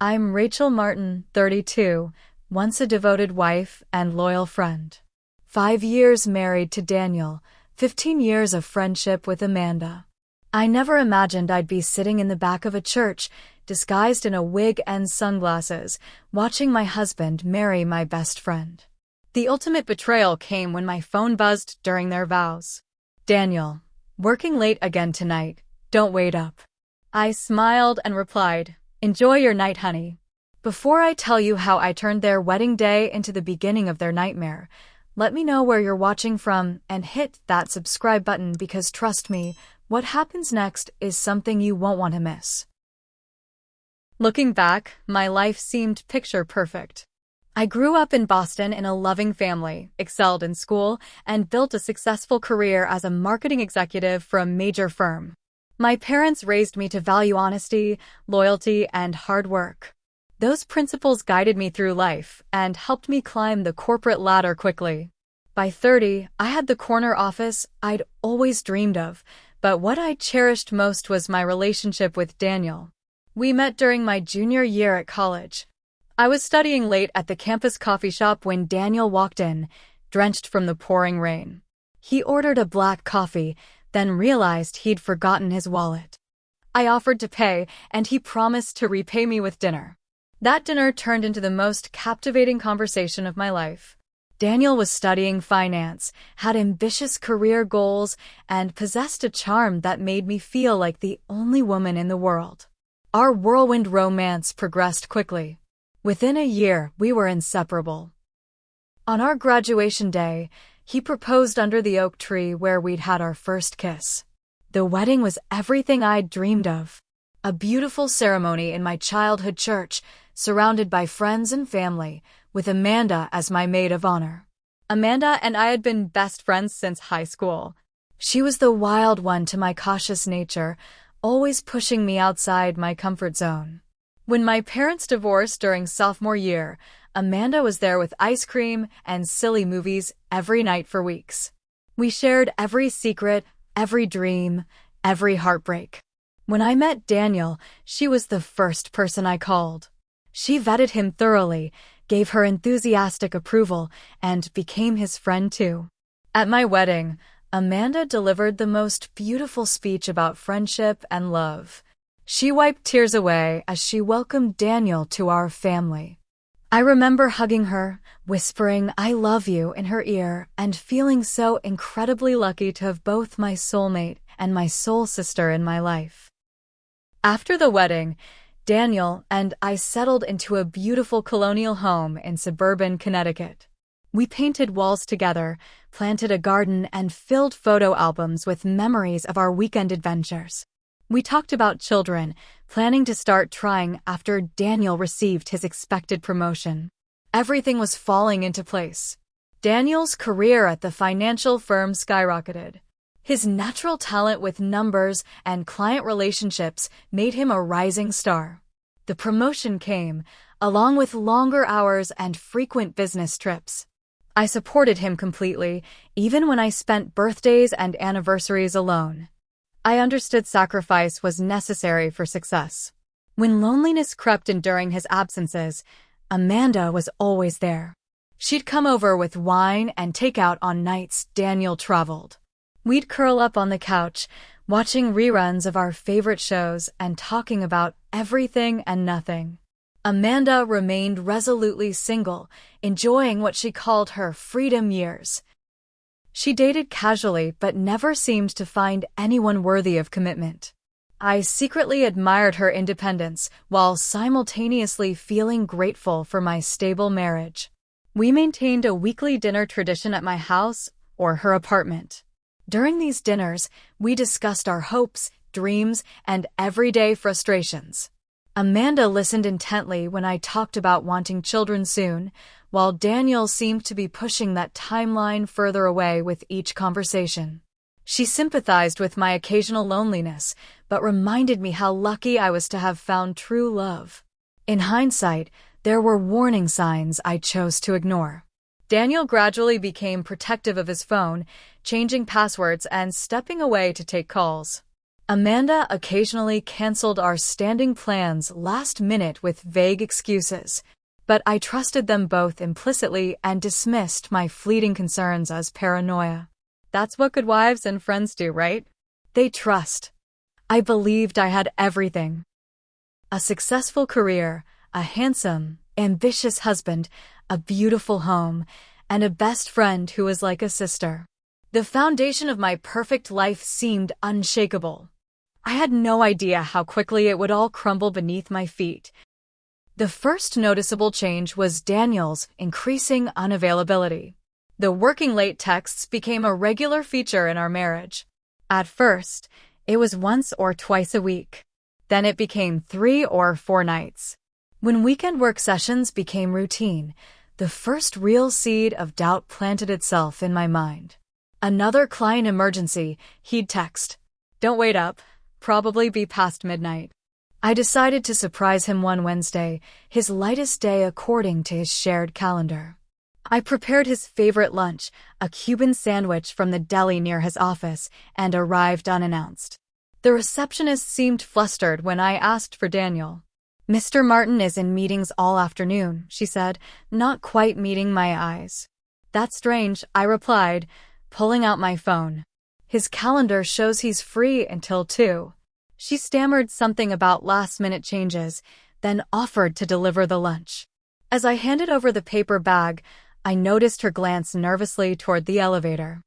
I'm Rachel Martin, 32, once a devoted wife and loyal friend. 5 years married to Daniel, 15 years of friendship with Amanda. I never imagined I'd be sitting in the back of a church, disguised in a wig and sunglasses, watching my husband marry my best friend. The ultimate betrayal came when my phone buzzed during their vows. Daniel, working late again tonight, don't wait up. I smiled and replied, enjoy your night, honey. Before I tell you how I turned their wedding day into the beginning of their nightmare, let me know where you're watching from and hit that subscribe button because trust me, what happens next is something you won't want to miss. Looking back, my life seemed picture perfect. I grew up in Boston in a loving family, excelled in school, and built a successful career as a marketing executive for a major firm. My parents raised me to value honesty, loyalty, and hard work. Those principles guided me through life and helped me climb the corporate ladder quickly. By 30, I had the corner office I'd always dreamed of, but what I cherished most was my relationship with Daniel. We met during my junior year at college. I was studying late at the campus coffee shop when Daniel walked in, drenched from the pouring rain. He ordered a black coffee, then realized he'd forgotten his wallet. I offered to pay, and he promised to repay me with dinner. That dinner turned into the most captivating conversation of my life. Daniel was studying finance, had ambitious career goals, and possessed a charm that made me feel like the only woman in the world. Our whirlwind romance progressed quickly. Within a year, we were inseparable. On our graduation day, he proposed under the oak tree where we'd had our first kiss. The wedding was everything I'd dreamed of. A beautiful ceremony in my childhood church, surrounded by friends and family, with Amanda as my maid of honor. Amanda and I had been best friends since high school. She was the wild one to my cautious nature, always pushing me outside my comfort zone. When my parents divorced during sophomore year, Amanda was there with ice cream and silly movies every night for weeks. We shared every secret, every dream, every heartbreak. When I met Daniel, she was the first person I called. She vetted him thoroughly, gave her enthusiastic approval, and became his friend too. At my wedding, Amanda delivered the most beautiful speech about friendship and love. She wiped tears away as she welcomed Daniel to our family. I remember hugging her, whispering "I love you" in her ear, and feeling so incredibly lucky to have both my soulmate and my soul sister in my life. After the wedding, Daniel and I settled into a beautiful colonial home in suburban Connecticut. We painted walls together, planted a garden, and filled photo albums with memories of our weekend adventures. We talked about children, planning to start trying after Daniel received his expected promotion. Everything was falling into place. Daniel's career at the financial firm skyrocketed. His natural talent with numbers and client relationships made him a rising star. The promotion came, along with longer hours and frequent business trips. I supported him completely, even when I spent birthdays and anniversaries alone. I understood sacrifice was necessary for success. When loneliness crept in during his absences, Amanda was always there. She'd come over with wine and take out on nights Daniel traveled. We'd curl up on the couch, watching reruns of our favorite shows and talking about everything and nothing. Amanda remained resolutely single, enjoying what she called her freedom years. She dated casually but never seemed to find anyone worthy of commitment. I secretly admired her independence while simultaneously feeling grateful for my stable marriage. We maintained a weekly dinner tradition at my house or her apartment. During these dinners, we discussed our hopes, dreams, and everyday frustrations. Amanda listened intently when I talked about wanting children soon, while Daniel seemed to be pushing that timeline further away with each conversation. She sympathized with my occasional loneliness, but reminded me how lucky I was to have found true love. In hindsight, there were warning signs I chose to ignore. Daniel gradually became protective of his phone, changing passwords and stepping away to take calls. Amanda occasionally canceled our standing plans last minute with vague excuses, but I trusted them both implicitly and dismissed my fleeting concerns as paranoia. That's what good wives and friends do, right? They trust. I believed I had everything. A successful career, a handsome, ambitious husband, a beautiful home, and a best friend who was like a sister. The foundation of my perfect life seemed unshakable. I had no idea how quickly it would all crumble beneath my feet. The first noticeable change was Daniel's increasing unavailability. The working late texts became a regular feature in our marriage. At first, it was once or twice a week. Then it became 3 or 4 nights. When weekend work sessions became routine, the first real seed of doubt planted itself in my mind. Another client emergency, he'd text, "Don't wait up, probably be past midnight." I decided to surprise him one Wednesday, his lightest day according to his shared calendar. I prepared his favorite lunch, a Cuban sandwich from the deli near his office, and arrived unannounced. The receptionist seemed flustered when I asked for Daniel. "Mr. Martin is in meetings all afternoon," she said, not quite meeting my eyes. "That's strange," I replied, pulling out my phone. "His calendar shows he's free until 2. She stammered something about last-minute changes, then offered to deliver the lunch. As I handed over the paper bag, I noticed her glance nervously toward the elevator.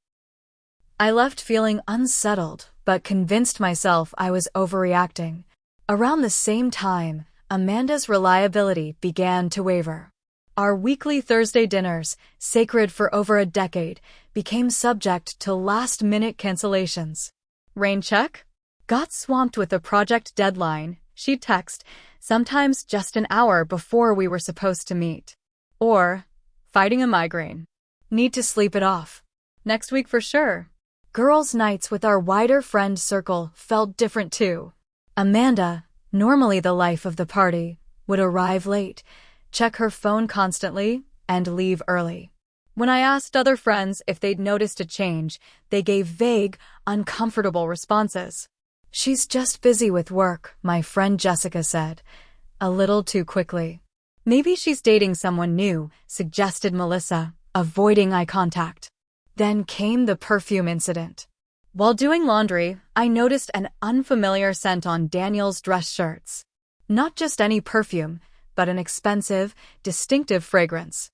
I left feeling unsettled, but convinced myself I was overreacting. Around the same time, Amanda's reliability began to waver. Our weekly Thursday dinners, sacred for over a decade, became subject to last-minute cancellations. "Rain check?" "Got swamped with a project deadline," she'd text, sometimes just an hour before we were supposed to meet. Or, "Fighting a migraine. Need to sleep it off. Next week for sure." Girls' nights with our wider friend circle felt different too. Amanda, normally the life of the party, would arrive late, check her phone constantly, and leave early. When I asked other friends if they'd noticed a change, they gave vague, uncomfortable responses. "She's just busy with work," my friend Jessica said, a little too quickly. "Maybe she's dating someone new," suggested Melissa, avoiding eye contact. Then came the perfume incident. While doing laundry, I noticed an unfamiliar scent on Daniel's dress shirts. Not just any perfume, but an expensive, distinctive fragrance.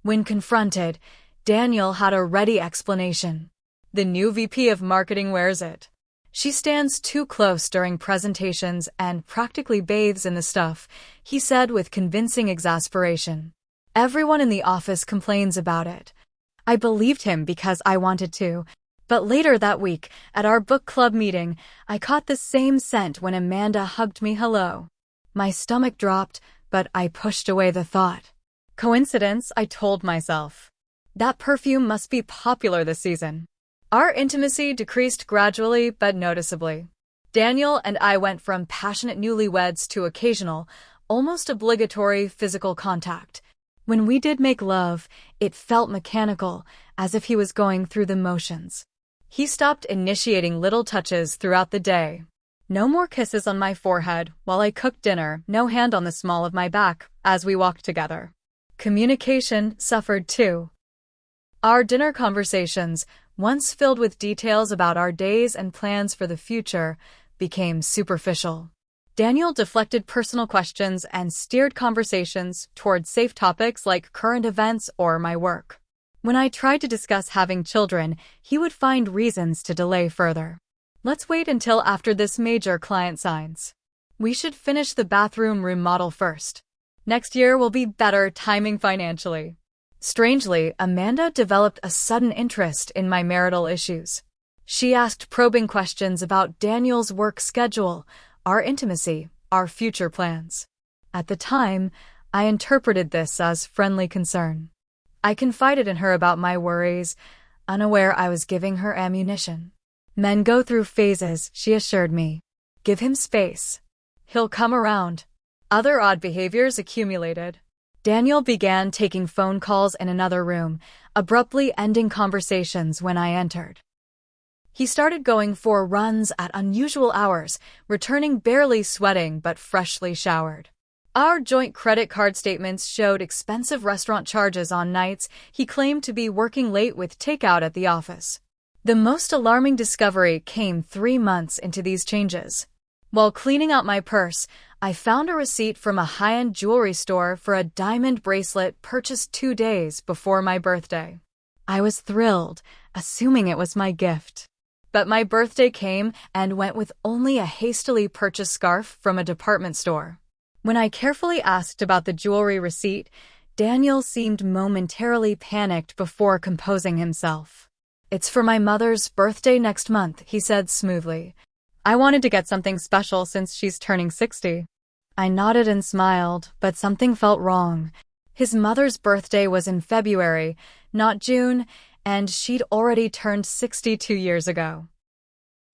When confronted, Daniel had a ready explanation. "The new VP of marketing wears it. She stands too close during presentations and practically bathes in the stuff," he said with convincing exasperation. "Everyone in the office complains about it." I believed him because I wanted to, but later that week, at our book club meeting, I caught the same scent when Amanda hugged me hello. My stomach dropped, but I pushed away the thought. Coincidence, I told myself. That perfume must be popular this season. Our intimacy decreased gradually but noticeably. Daniel and I went from passionate newlyweds to occasional, almost obligatory physical contact. When we did make love, it felt mechanical, as if he was going through the motions. He stopped initiating little touches throughout the day. No more kisses on my forehead while I cooked dinner, no hand on the small of my back as we walked together. Communication suffered too. Our dinner conversations, once filled with details about our days and plans for the future, became superficial. Daniel deflected personal questions and steered conversations toward safe topics like current events or my work. When I tried to discuss having children, he would find reasons to delay further. "Let's wait until after this major client signs. We should finish the bathroom remodel first. Next year will be better timing financially." Strangely, Amanda developed a sudden interest in my marital issues. She asked probing questions about Daniel's work schedule, our intimacy, our future plans. At the time, I interpreted this as friendly concern. I confided in her about my worries, unaware I was giving her ammunition. "Men go through phases," she assured me. "Give him space. He'll come around." Other odd behaviors accumulated. Daniel began taking phone calls in another room, abruptly ending conversations when I entered. He started going for runs at unusual hours, returning barely sweating but freshly showered. Our joint credit card statements showed expensive restaurant charges on nights he claimed to be working late with takeout at the office. The most alarming discovery came 3 months into these changes. While cleaning out my purse, I found a receipt from a high-end jewelry store for a diamond bracelet purchased 2 days before my birthday. I was thrilled, assuming it was my gift. But my birthday came and went with only a hastily purchased scarf from a department store. When I carefully asked about the jewelry receipt, Daniel seemed momentarily panicked before composing himself. "It's for my mother's birthday next month," he said smoothly. "I wanted to get something special since she's turning 60. I nodded and smiled, but something felt wrong. His mother's birthday was in February, not June, and she'd already turned 62 years ago.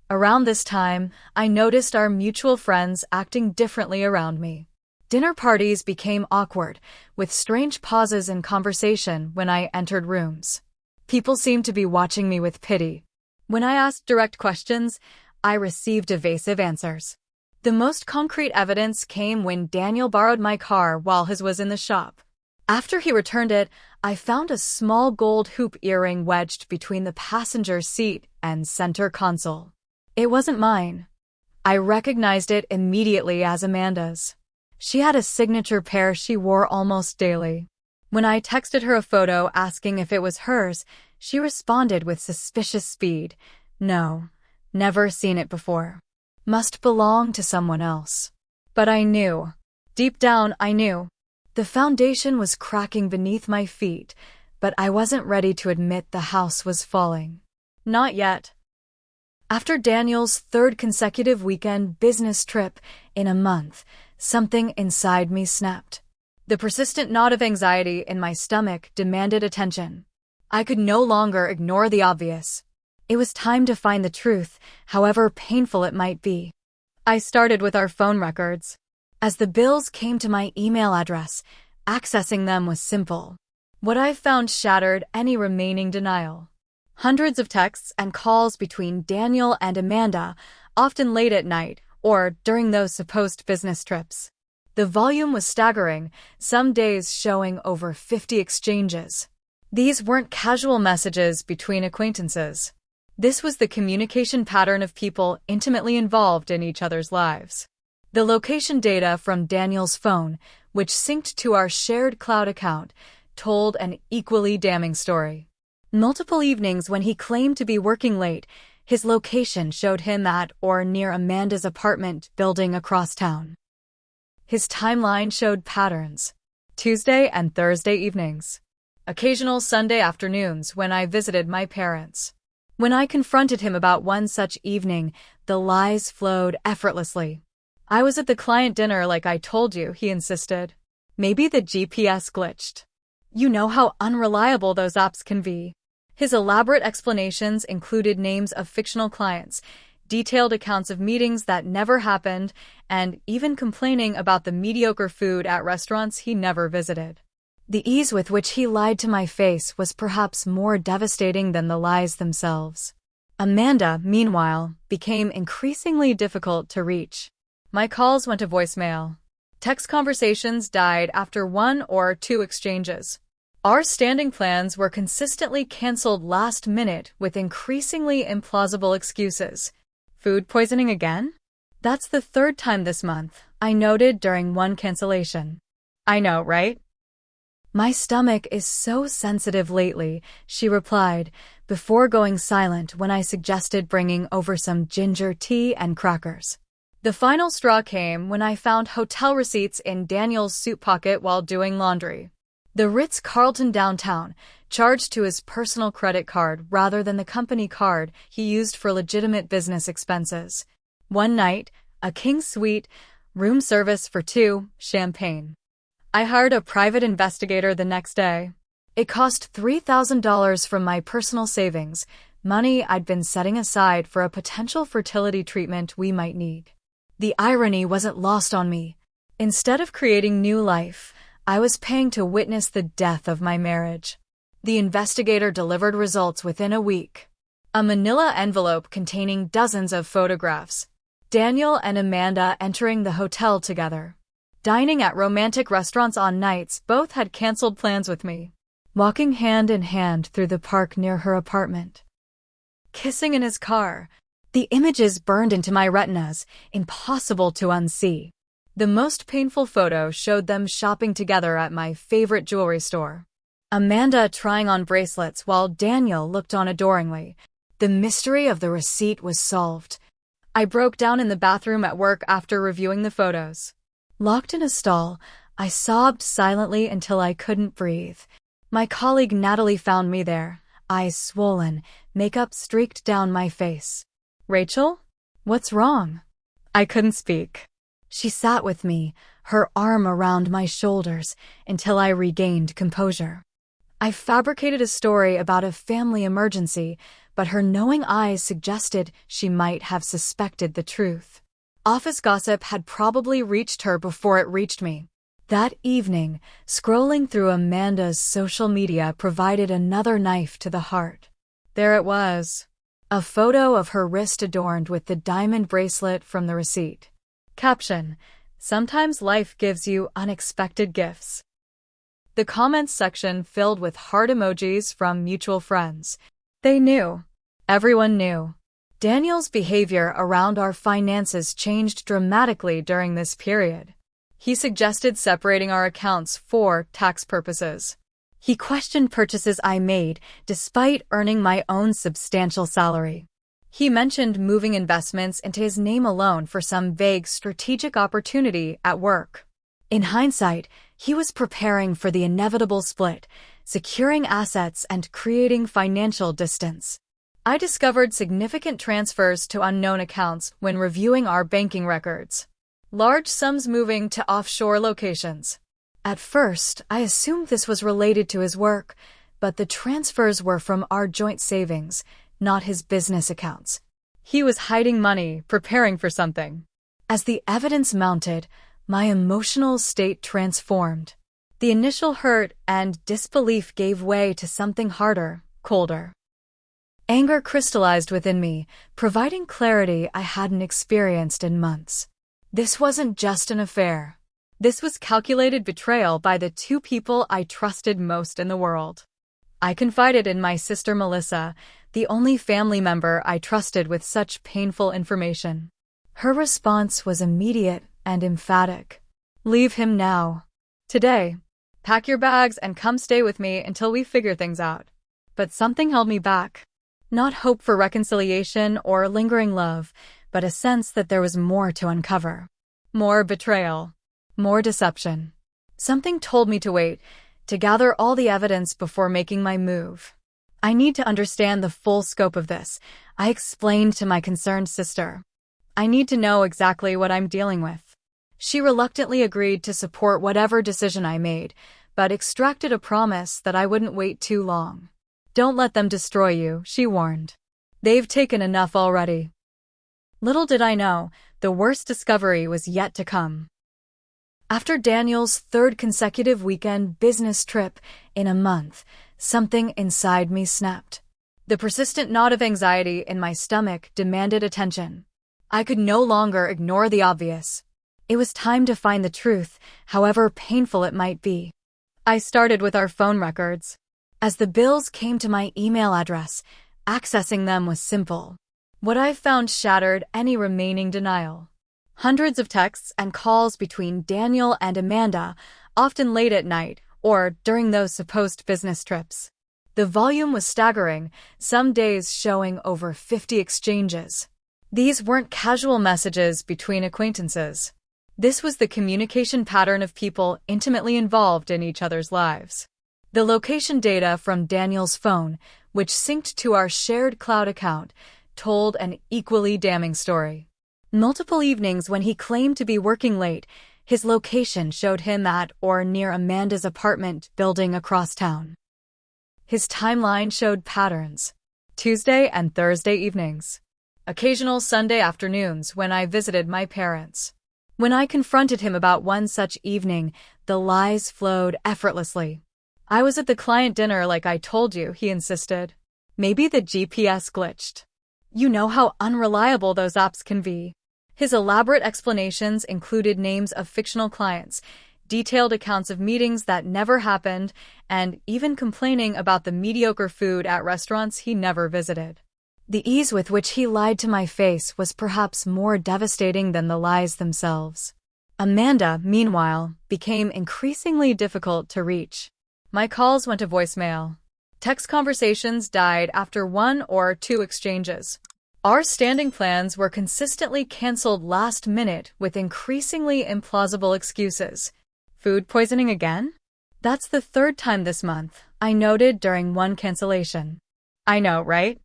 Around this time, I noticed our mutual friends acting differently around me. Dinner parties became awkward, with strange pauses in conversation when I entered rooms. People seemed to be watching me with pity. When I asked direct questions, I received evasive answers. The most concrete evidence came when Daniel borrowed my car while his was in the shop. After he returned it, I found a small gold hoop earring wedged between the passenger seat and center console. It wasn't mine. I recognized it immediately as Amanda's. She had a signature pair she wore almost daily. When I texted her a photo asking if it was hers, she responded with suspicious speed. "No, never seen it before. Must belong to someone else." But I knew. Deep down, I knew. The foundation was cracking beneath my feet, but I wasn't ready to admit the house was falling. Not yet. After Daniel's third consecutive weekend business trip in a month, something inside me snapped. The persistent knot of anxiety in my stomach demanded attention. I could no longer ignore the obvious. It was time to find the truth, however painful it might be. I started with our phone records. As the bills came to my email address, accessing them was simple. What I found shattered any remaining denial. Hundreds of texts and calls between Daniel and Amanda, often late at night or during those supposed business trips. The volume was staggering, some days showing over 50 exchanges. These weren't casual messages between acquaintances. This was the communication pattern of people intimately involved in each other's lives. The location data from Daniel's phone, which synced to our shared cloud account, told an equally damning story. Multiple evenings when he claimed to be working late, his location showed him at or near Amanda's apartment building across town. His timeline showed patterns. Tuesday and Thursday evenings. Occasional Sunday afternoons when I visited my parents. When I confronted him about one such evening, the lies flowed effortlessly. "I was at the client dinner like I told you," he insisted. "Maybe the GPS glitched. You know how unreliable those apps can be." His elaborate explanations included names of fictional clients, detailed accounts of meetings that never happened, and even complaining about the mediocre food at restaurants he never visited. The ease with which he lied to my face was perhaps more devastating than the lies themselves. Amanda, meanwhile, became increasingly difficult to reach. My calls went to voicemail. Text conversations died after 1 or 2 exchanges. Our standing plans were consistently canceled last minute with increasingly implausible excuses. "Food poisoning again? That's the 3rd time this month," I noted during one cancellation. "I know, right? My stomach is so sensitive lately," she replied, before going silent when I suggested bringing over some ginger tea and crackers. The final straw came when I found hotel receipts in Daniel's suit pocket while doing laundry. The Ritz-Carlton downtown, charged to his personal credit card rather than the company card he used for legitimate business expenses. One night, a king suite, room service for 2, champagne. I hired a private investigator the next day. It cost $3,000 from my personal savings, money I'd been setting aside for a potential fertility treatment we might need. The irony wasn't lost on me. Instead of creating new life, I was paying to witness the death of my marriage. The investigator delivered results within a week. A manila envelope containing dozens of photographs. Daniel and Amanda entering the hotel together. Dining at romantic restaurants on nights both had canceled plans with me. Walking hand in hand through the park near her apartment. Kissing in his car. The images burned into my retinas, impossible to unsee. The most painful photo showed them shopping together at my favorite jewelry store. Amanda trying on bracelets while Daniel looked on adoringly. The mystery of the receipt was solved. I broke down in the bathroom at work after reviewing the photos. Locked in a stall, I sobbed silently until I couldn't breathe. My colleague Natalie found me there, eyes swollen, makeup streaked down my face. "Rachel? What's wrong?" I couldn't speak. She sat with me, her arm around my shoulders, until I regained composure. I fabricated a story about a family emergency, but her knowing eyes suggested she might have suspected the truth. Office gossip had probably reached her before it reached me. That evening, scrolling through Amanda's social media provided another knife to the heart. There it was. A photo of her wrist adorned with the diamond bracelet from the receipt. Caption: "Sometimes life gives you unexpected gifts." The comments section filled with heart emojis from mutual friends. They knew. Everyone knew. Daniel's behavior around our finances changed dramatically during this period. He suggested separating our accounts for tax purposes. He questioned purchases I made, despite earning my own substantial salary. He mentioned moving investments into his name alone for some vague strategic opportunity at work. In hindsight, he was preparing for the inevitable split, securing assets and creating financial distance. I discovered significant transfers to unknown accounts when reviewing our banking records. Large sums moving to offshore locations. At first, I assumed this was related to his work, but the transfers were from our joint savings, not his business accounts. He was hiding money, preparing for something. As the evidence mounted, my emotional state transformed. The initial hurt and disbelief gave way to something harder, colder. Anger crystallized within me, providing clarity I hadn't experienced in months. This wasn't just an affair. This was calculated betrayal by the two people I trusted most in the world. I confided in my sister Melissa, the only family member I trusted with such painful information. Her response was immediate and emphatic. "Leave him now. Today. Pack your bags and come stay with me until we figure things out." But something held me back. Not hope for reconciliation or lingering love, but a sense that there was more to uncover. More betrayal. More deception. Something told me to wait, to gather all the evidence before making my move. "I need to understand the full scope of this," I explained to my concerned sister. "I need to know exactly what I'm dealing with." She reluctantly agreed to support whatever decision I made, but extracted a promise that I wouldn't wait too long. "Don't let them destroy you," she warned. "They've taken enough already." Little did I know, the worst discovery was yet to come. After Daniel's third consecutive weekend business trip in a month, something inside me snapped. The persistent knot of anxiety in my stomach demanded attention. I could no longer ignore the obvious. It was time to find the truth, however painful it might be. I started with our phone records. As the bills came to my email address, accessing them was simple. What I found shattered any remaining denial. Hundreds of texts and calls between Daniel and Amanda, often late at night or during those supposed business trips. The volume was staggering, some days showing over 50 exchanges. These weren't casual messages between acquaintances. This was the communication pattern of people intimately involved in each other's lives. The location data from Daniel's phone, which synced to our shared cloud account, told an equally damning story. Multiple evenings when he claimed to be working late, his location showed him at or near Amanda's apartment building across town. His timeline showed patterns. Tuesday and Thursday evenings. Occasional Sunday afternoons when I visited my parents. When I confronted him about one such evening, the lies flowed effortlessly. "I was at the client dinner like I told you," he insisted. Maybe the GPS glitched. You know how unreliable those apps can be. His elaborate explanations included names of fictional clients, detailed accounts of meetings that never happened, and even complaining about the mediocre food at restaurants he never visited. The ease with which he lied to my face was perhaps more devastating than the lies themselves. Amanda, meanwhile, became increasingly difficult to reach. My calls went to voicemail. Text conversations died after one or two exchanges. Our standing plans were consistently canceled last minute with increasingly implausible excuses. Food poisoning again? That's the third time this month, I noted during one cancellation. I know, right?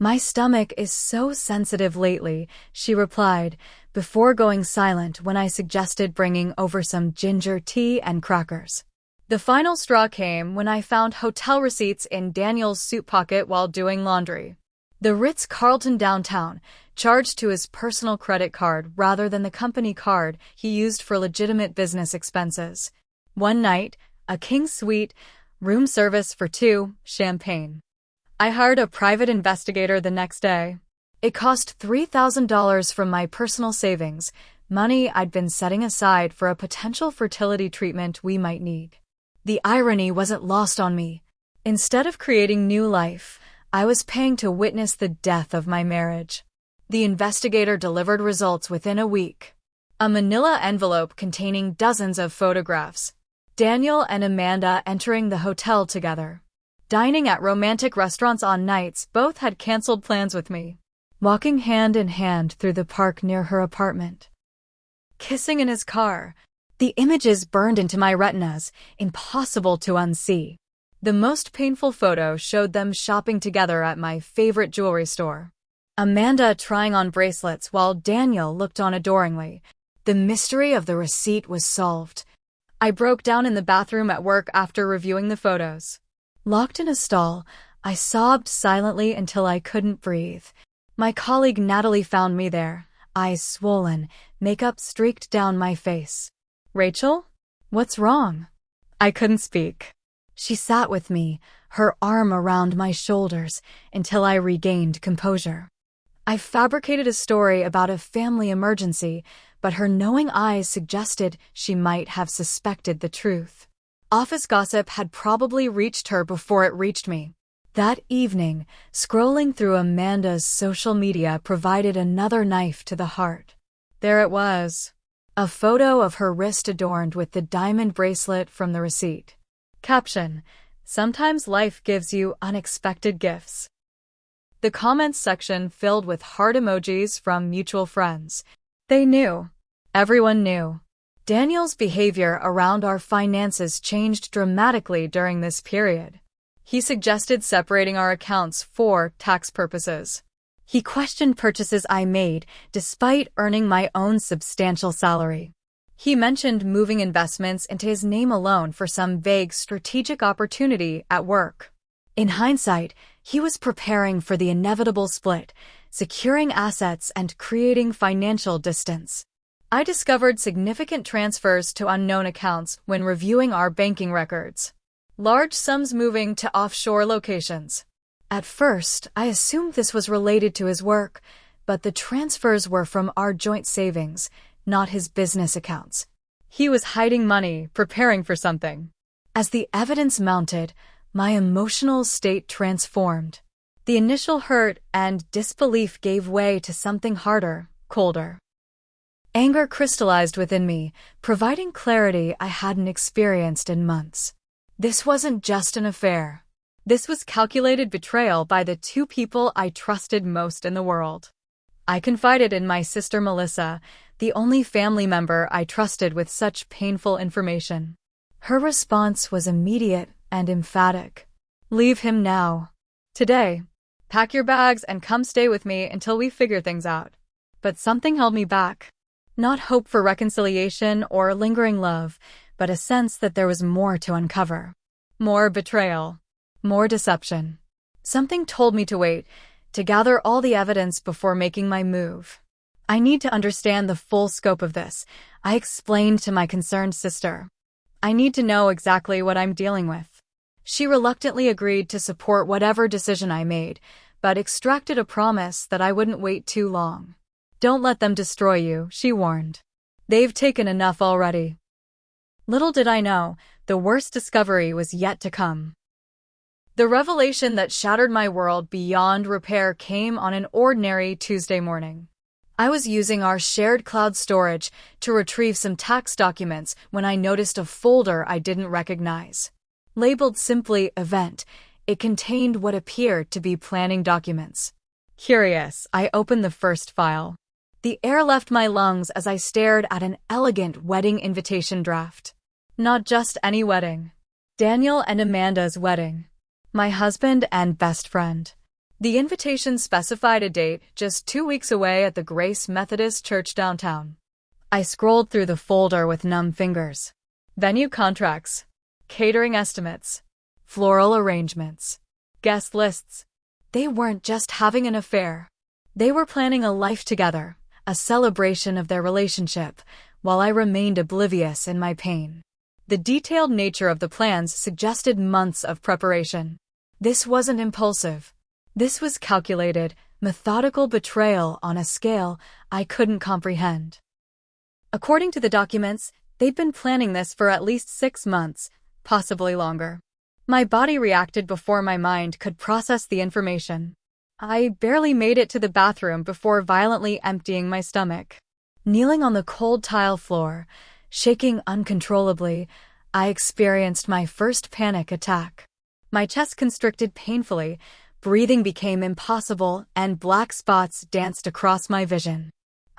My stomach is so sensitive lately, she replied, before going silent when I suggested bringing over some ginger tea and crackers. The final straw came when I found hotel receipts in Daniel's suit pocket while doing laundry. The Ritz-Carlton downtown, charged to his personal credit card rather than the company card he used for legitimate business expenses. One night, a king suite, room service for two, champagne. I hired a private investigator the next day. It cost $3,000 from my personal savings, money I'd been setting aside for a potential fertility treatment we might need. The irony wasn't lost on me. Instead of creating new life, I was paying to witness the death of my marriage. The investigator delivered results within a week. A manila envelope containing dozens of photographs. Daniel and Amanda entering the hotel together. Dining at romantic restaurants on nights both had canceled plans with me. Walking hand in hand through the park near her apartment. Kissing in his car. The images burned into my retinas, impossible to unsee. The most painful photo showed them shopping together at my favorite jewelry store. Amanda trying on bracelets while Daniel looked on adoringly. The mystery of the receipt was solved. I broke down in the bathroom at work after reviewing the photos. Locked in a stall, I sobbed silently until I couldn't breathe. My colleague Natalie found me there, eyes swollen, makeup streaked down my face. Rachel? What's wrong? I couldn't speak. She sat with me, her arm around my shoulders, until I regained composure. I fabricated a story about a family emergency, but her knowing eyes suggested she might have suspected the truth. Office gossip had probably reached her before it reached me. That evening, scrolling through Amanda's social media provided another knife to the heart. There it was. A photo of her wrist adorned with the diamond bracelet from the receipt. Caption: Sometimes life gives you unexpected gifts. The comments section filled with heart emojis from mutual friends. They knew. Everyone knew. Daniel's behavior around our finances changed dramatically during this period. He suggested separating our accounts for tax purposes. He questioned purchases I made, despite earning my own substantial salary. He mentioned moving investments into his name alone for some vague strategic opportunity at work. In hindsight, he was preparing for the inevitable split, securing assets and creating financial distance. I discovered significant transfers to unknown accounts when reviewing our banking records. Large sums moving to offshore locations. At first, I assumed this was related to his work, but the transfers were from our joint savings, not his business accounts. He was hiding money, preparing for something. As the evidence mounted, my emotional state transformed. The initial hurt and disbelief gave way to something harder, colder. Anger crystallized within me, providing clarity I hadn't experienced in months. This wasn't just an affair. This was calculated betrayal by the two people I trusted most in the world. I confided in my sister Melissa, the only family member I trusted with such painful information. Her response was immediate and emphatic. Leave him now. Today. Pack your bags and come stay with me until we figure things out. But something held me back. Not hope for reconciliation or lingering love, but a sense that there was more to uncover. More betrayal. More deception. Something told me to wait, to gather all the evidence before making my move. I need to understand the full scope of this, I explained to my concerned sister. I need to know exactly what I'm dealing with. She reluctantly agreed to support whatever decision I made, but extracted a promise that I wouldn't wait too long. "Don't let them destroy you," she warned. "They've taken enough already." Little did I know, the worst discovery was yet to come. The revelation that shattered my world beyond repair came on an ordinary Tuesday morning. I was using our shared cloud storage to retrieve some tax documents when I noticed a folder I didn't recognize. Labeled simply "Event," it contained what appeared to be planning documents. Curious, I opened the first file. The air left my lungs as I stared at an elegant wedding invitation draft. Not just any wedding. Daniel and Amanda's wedding. My husband and best friend. The invitation specified a date just 2 weeks away at the Grace Methodist Church downtown. I scrolled through the folder with numb fingers. Venue contracts. Catering estimates. Floral arrangements. Guest lists. They weren't just having an affair. They were planning a life together, a celebration of their relationship, while I remained oblivious in my pain. The detailed nature of the plans suggested months of preparation. This wasn't impulsive. This was calculated, methodical betrayal on a scale I couldn't comprehend. According to the documents, they'd been planning this for at least 6 months, possibly longer. My body reacted before my mind could process the information. I barely made it to the bathroom before violently emptying my stomach. Kneeling on the cold tile floor, shaking uncontrollably, I experienced my first panic attack. My chest constricted painfully, breathing became impossible, and black spots danced across my vision.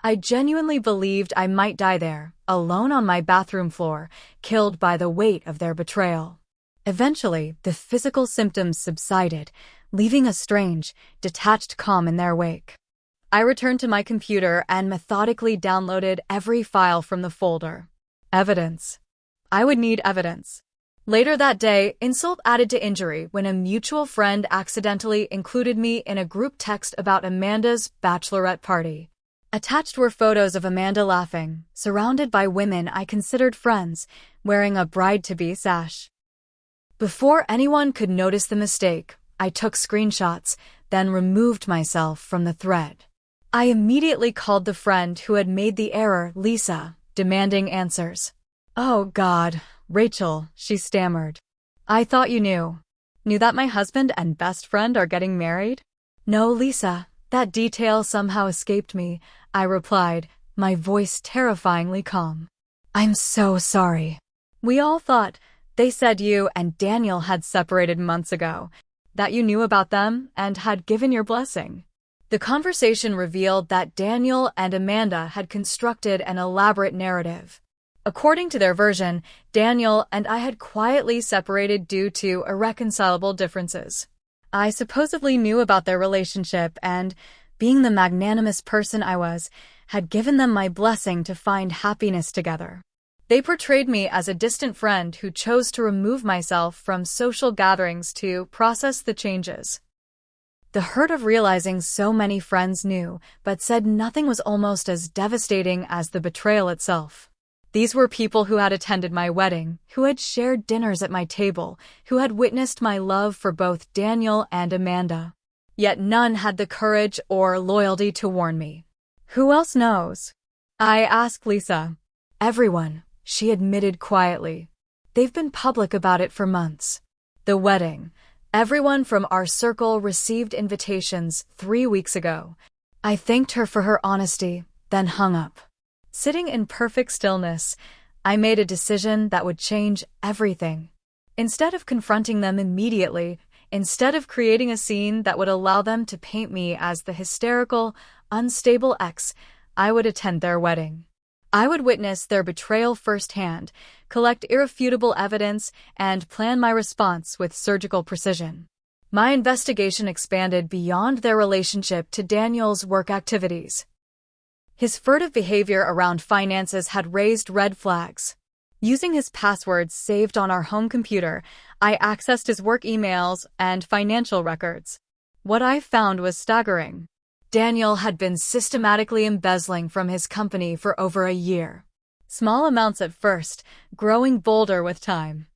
I genuinely believed I might die there, alone on my bathroom floor, killed by the weight of their betrayal. Eventually, the physical symptoms subsided, leaving a strange, detached calm in their wake. I returned to my computer and methodically downloaded every file from the folder. Evidence. I would need evidence. Later that day, insult added to injury when a mutual friend accidentally included me in a group text about Amanda's bachelorette party. Attached were photos of Amanda laughing, surrounded by women I considered friends, wearing a bride-to-be sash. Before anyone could notice the mistake, I took screenshots, then removed myself from the thread. I immediately called the friend who had made the error, Lisa, demanding answers. "Oh God, Rachel," she stammered. "I thought you knew. Knew that my husband and best friend are getting married?" "No, Lisa, that detail somehow escaped me," I replied, my voice terrifyingly calm. "I'm so sorry. We all thought, they said you and Daniel had separated months ago, that you knew about them and had given your blessing." The conversation revealed that Daniel and Amanda had constructed an elaborate narrative. According to their version, Daniel and I had quietly separated due to irreconcilable differences. I supposedly knew about their relationship and, being the magnanimous person I was, had given them my blessing to find happiness together. They portrayed me as a distant friend who chose to remove myself from social gatherings to process the changes. The hurt of realizing so many friends knew, but said nothing was almost as devastating as the betrayal itself. These were people who had attended my wedding, who had shared dinners at my table, who had witnessed my love for both Daniel and Amanda. Yet none had the courage or loyalty to warn me. "Who else knows?" I asked Lisa. "Everyone," she admitted quietly. "They've been public about it for months." The wedding. Everyone from our circle received invitations 3 weeks ago. I thanked her for her honesty, then hung up. Sitting in perfect stillness, I made a decision that would change everything. Instead of confronting them immediately, instead of creating a scene that would allow them to paint me as the hysterical, unstable ex, I would attend their wedding. I would witness their betrayal firsthand, collect irrefutable evidence, and plan my response with surgical precision. My investigation expanded beyond their relationship to Daniel's work activities. His furtive behavior around finances had raised red flags. Using his passwords saved on our home computer, I accessed his work emails and financial records. What I found was staggering. Daniel had been systematically embezzling from his company for over a year. Small amounts at first, growing bolder with time.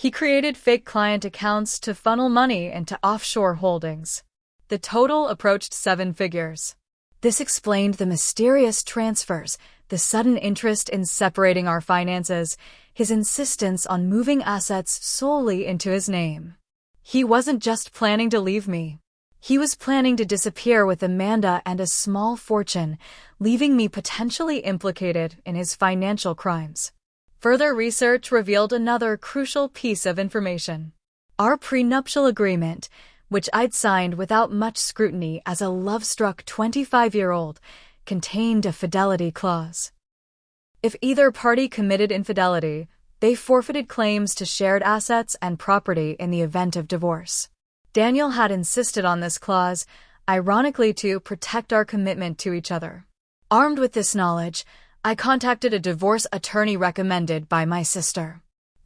He created fake client accounts to funnel money into offshore holdings. The total approached 7 figures. This explained the mysterious transfers, the sudden interest in separating our finances, his insistence on moving assets solely into his name. He wasn't just planning to leave me. He was planning to disappear with Amanda and a small fortune, leaving me potentially implicated in his financial crimes. Further research revealed another crucial piece of information. Our prenuptial agreement, which I'd signed without much scrutiny as a love-struck 25-year-old, contained a fidelity clause. If either party committed infidelity, they forfeited claims to shared assets and property in the event of divorce. Daniel had insisted on this clause, ironically to protect our commitment to each other. Armed with this knowledge, I contacted a divorce attorney recommended by my sister.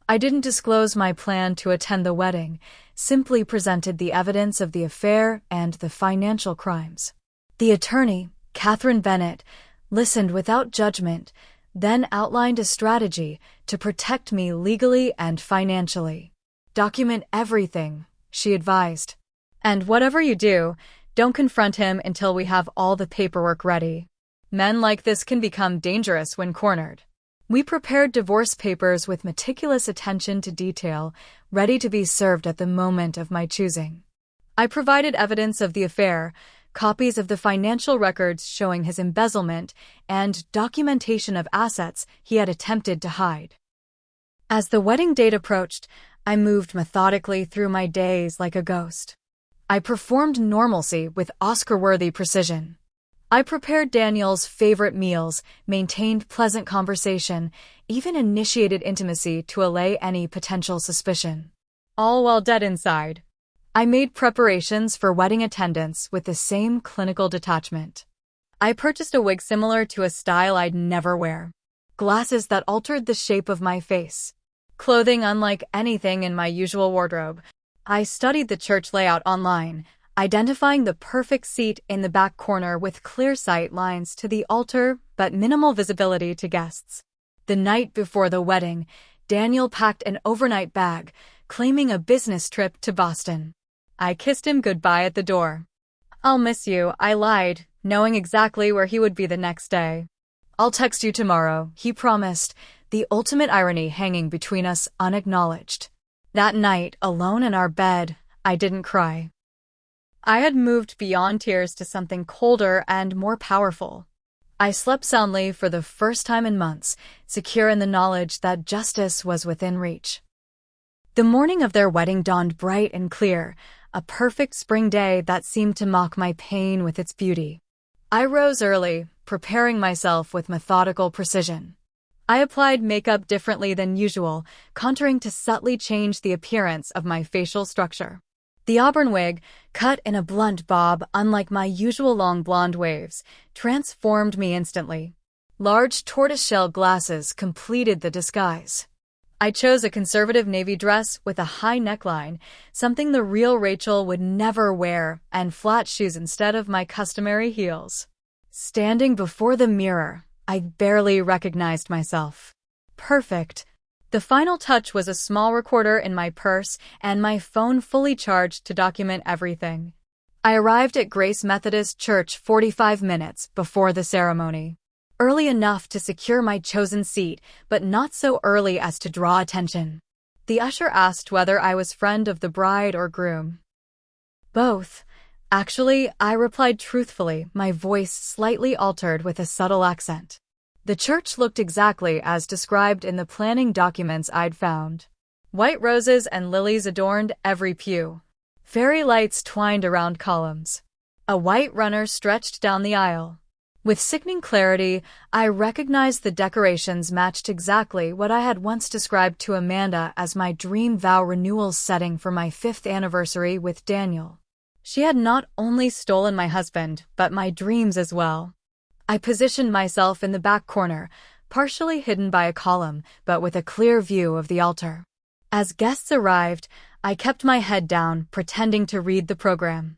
I didn't disclose my plan to attend the wedding, simply presented the evidence of the affair and the financial crimes. The attorney, Catherine Bennett, listened without judgment, then outlined a strategy to protect me legally and financially. Document everything, she advised. And whatever you do, don't confront him until we have all the paperwork ready. Men like this can become dangerous when cornered. We prepared divorce papers with meticulous attention to detail, ready to be served at the moment of my choosing. I provided evidence of the affair, copies of the financial records showing his embezzlement, and documentation of assets he had attempted to hide. As the wedding date approached, I moved methodically through my days like a ghost. I performed normalcy with Oscar-worthy precision. I prepared Daniel's favorite meals, maintained pleasant conversation, even initiated intimacy to allay any potential suspicion. All while dead inside. I made preparations for wedding attendance with the same clinical detachment. I purchased a wig similar to a style I'd never wear. Glasses that altered the shape of my face. Clothing unlike anything in my usual wardrobe. I studied the church layout online, identifying the perfect seat in the back corner with clear sight lines to the altar but minimal visibility to guests. The night before the wedding, Daniel packed an overnight bag, claiming a business trip to Boston. I kissed him goodbye at the door. "I'll miss you," I lied, knowing exactly where he would be the next day. "I'll text you tomorrow," he promised, the ultimate irony hanging between us unacknowledged. That night, alone in our bed, I didn't cry. I had moved beyond tears to something colder and more powerful. I slept soundly for the first time in months, secure in the knowledge that justice was within reach. The morning of their wedding dawned bright and clear, a perfect spring day that seemed to mock my pain with its beauty. I rose early, preparing myself with methodical precision. I applied makeup differently than usual, contouring to subtly change the appearance of my facial structure. The auburn wig, cut in a blunt bob unlike my usual long blonde waves, transformed me instantly. Large tortoiseshell glasses completed the disguise. I chose a conservative navy dress with a high neckline, something the real Rachel would never wear, and flat shoes instead of my customary heels. Standing before the mirror, I barely recognized myself. Perfect. The final touch was a small recorder in my purse and my phone fully charged to document everything. I arrived at Grace Methodist Church 45 minutes before the ceremony. Early enough to secure my chosen seat, but not so early as to draw attention. The usher asked whether I was friend of the bride or groom. Both. Actually, I replied truthfully, my voice slightly altered with a subtle accent. The church looked exactly as described in the planning documents I'd found. White roses and lilies adorned every pew. Fairy lights twined around columns. A white runner stretched down the aisle. With sickening clarity, I recognized the decorations matched exactly what I had once described to Amanda as my dream vow renewal setting for my 5th anniversary with Daniel. She had not only stolen my husband, but my dreams as well. I positioned myself in the back corner, partially hidden by a column, but with a clear view of the altar. As guests arrived, I kept my head down, pretending to read the program.